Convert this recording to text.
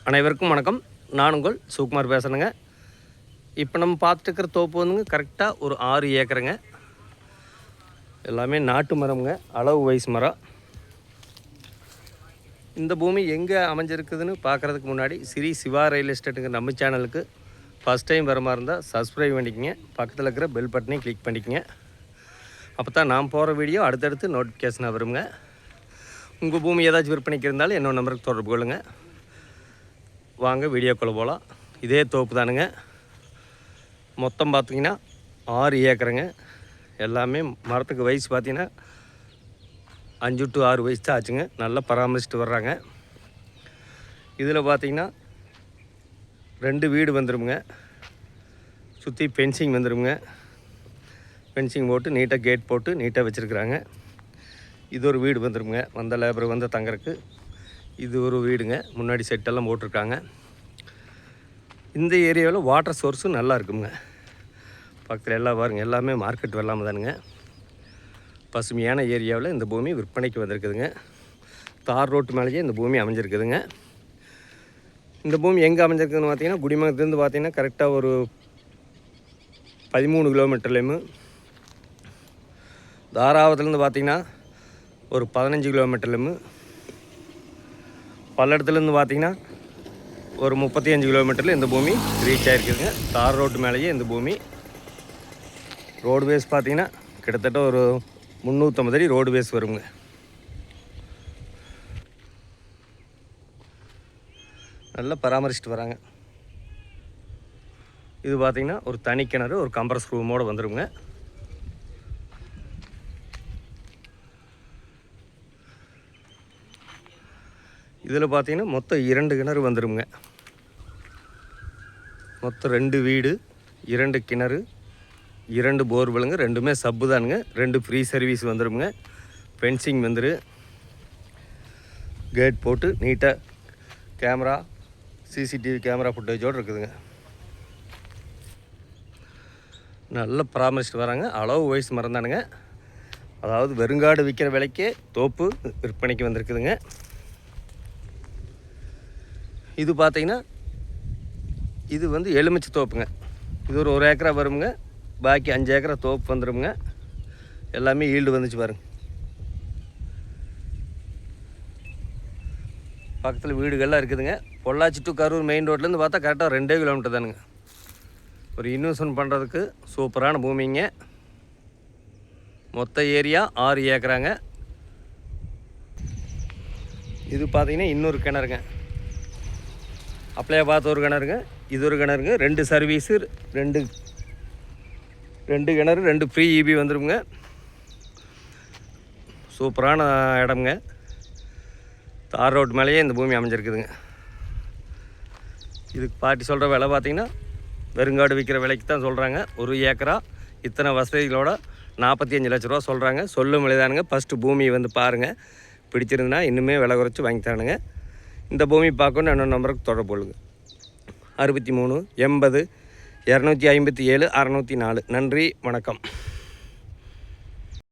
அனைவருக்கும் வணக்கம். நான் உங்கள் சுகுமார் பேசுகிறேங்க. இப்போ நம்ம பார்த்துட்டுருக்கிற தோப்பு வந்துங்க கரெக்டாக ஒரு 6 ஏக்கருங்க. எல்லாமே நாட்டு மரம்ங்க, அளவு வயசு மரம். இந்த பூமி எங்கே அமைஞ்சிருக்குதுன்னு பார்க்குறதுக்கு முன்னாடி ஸ்ரீ சிவா ரியல் எஸ்டேட்டுங்க நம்ம சேனலுக்கு ஃபஸ்ட் டைம் வர மாதிரி இருந்தால் சப்ஸ்கிரைப் பண்ணிக்கங்க. பக்கத்தில் இருக்கிற பெல் பட்டனையும் கிளிக் பண்ணிக்கங்க. அப்போ தான் நான் போகிற வீடியோ அடுத்தடுத்து நோட்டிஃபிகேஷனாக வருங்க. உங்கள் பூமி ஏதாச்சும் விற்பனைக்கு இருந்தாலும் என்னோட நம்பருக்கு தொடர்பு கொள்ளுங்கள். வாங்க வீடியோக்குள்ளே போகலாம். இதே தோப்பு தானுங்க. மொத்தம் பார்த்திங்கன்னா 6 ஏக்கருங்க. எல்லாமே மரத்துக்கு வயசு பார்த்திங்கன்னா 5 to 6 வயசு தான் ஆச்சுங்க. நல்லா பராமரிச்சுட்டு வர்றாங்க. இதில் பார்த்திங்கன்னா 2 வீடு வந்துடுங்க. சுற்றி ஃபென்சிங் வந்துடுங்க. ஃபென்சிங் போட்டு நீட்டாக கேட் போட்டு நீட்டாக வச்சுருக்குறாங்க. இது ஒரு வீடு வந்துடுங்க. வந்த லேபர் வந்து தங்கறதுக்கு இது ஒரு வீடுங்க. முன்னாடி செட்டெல்லாம் போட்டிருக்காங்க. இந்த ஏரியாவில் வாட்டர் சோர்ஸும் நல்லா இருக்குங்க. பக்கத்தில் எல்லாம் பாருங்கள், எல்லாமே மார்க்கெட் வெள்ளாமல் தானுங்க. பசுமையான ஏரியாவில் இந்த பூமி விற்பனைக்கு வந்திருக்குதுங்க. தார் ரோட்டு மேலேயே இந்த பூமி அமைஞ்சிருக்குதுங்க. இந்த பூமி எங்கே அமைஞ்சிருக்குதுன்னு பார்த்தீங்கன்னா, குடிமங்கலத்துலேருந்து பார்த்தீங்கன்னா கரெக்டாக ஒரு 13 கிலோமீட்டர்லேயும், தாராவரத்துலேருந்து பார்த்திங்கன்னா ஒரு 15 கிலோமீட்டர்லேயும், பல்லடத்துலேருந்து பார்த்திங்கன்னா ஒரு 35 கிலோமீட்டரில் இந்த பூமி ரீச் ஆகிருக்குதுங்க. தார் ரோட்டு மேலேயே இந்த பூமி. ரோடுவேஸ் பார்த்திங்கன்னா கிட்டத்தட்ட ஒரு 350 அடி ரோடுவேஸ் வருங்க. நல்லா பராமரிச்சுட்டு வராங்க. இது பார்த்திங்கன்னா ஒரு தனி கிணறு, ஒரு கம்ப்ரஸ் ரூமோடு வந்துடுங்க. இதில் பார்த்திங்கன்னா மொத்தம் 2 கிணறு வந்துடுங்க. மொத்தம் 2 வீடு, 2 கிணறு, 2 போர்வெலுங்க. 2மே சப்பு தானுங்க. 2 ஃப்ரீ சர்வீஸ் வந்துடுங்க. ஃபென்சிங் வந்துடு, கேட் போட்டு நீட்டாக கேமரா, சிசிடிவி கேமரா ஃபுட்டேஜோடு இருக்குதுங்க. நல்லா பராமரிச்சுட்டு வராங்க. அளவு வயசு மரம் தானுங்க. அதாவது வெறுங்காடு விற்கிற விலைக்கே தோப்பு விற்பனைக்கு வந்திருக்குதுங்க. இது பார்த்திங்கன்னா இது வந்து எலுமிச்சை தோப்புங்க. இது ஒரு ஏக்கரா வருங்க. பாக்கி 5 ஏக்கரா தோப்பு வந்துடுங்க. எல்லாமே ஈல்டு வந்துச்சு பாருங்க. பக்கத்தில் வீடுகள்லாம் இருக்குதுங்க. பொள்ளாச்சி டு கரூர் மெயின் ரோட்லேருந்து பார்த்தா கரெக்டாக 2 கிலோமீட்டர் தானுங்க. ஒரு இன்வெஸ்ட்மெண்ட் பண்ணுறதுக்கு சூப்பரான பூமிங்க. மொத்த ஏரியா 6 ஏக்கராங்க. இது பார்த்திங்கன்னா இன்னொரு கிணறுங்க. அப்படியே பார்த்து ஒரு கிணறுங்க, இது ஒரு கிணறுங்க. 2 சர்வீஸு, 2 கிணறு, 2 ஃப்ரீ இபி வந்துடுங்க. சூப்பரான இடம்ங்க. தார் ரோட் மேலேயே இந்த பூமி அமைஞ்சிருக்குதுங்க. இதுக்கு பாட்டி சொல்கிற விலை பார்த்திங்கன்னா வெறுங்காடு விற்கிற விலைக்கு தான் சொல்கிறாங்க. 1 ஏக்கரா இத்தனை வசதிகளோட 45 லட்ச ரூபா சொல்கிறாங்க. சொல்லும் விலைதானுங்க. ஃபஸ்ட்டு பூமியை வந்து பாருங்கள். பிடிச்சிருந்துன்னா இன்னுமே விலை குறைச்சி வாங்கி தரானுங்க. இந்த பூமி பார்க்கணுன்னு என்னோட நம்பருக்கு தொடர்பு கொள்ளுங்க. 63 80 257 604. நன்றி, வணக்கம்.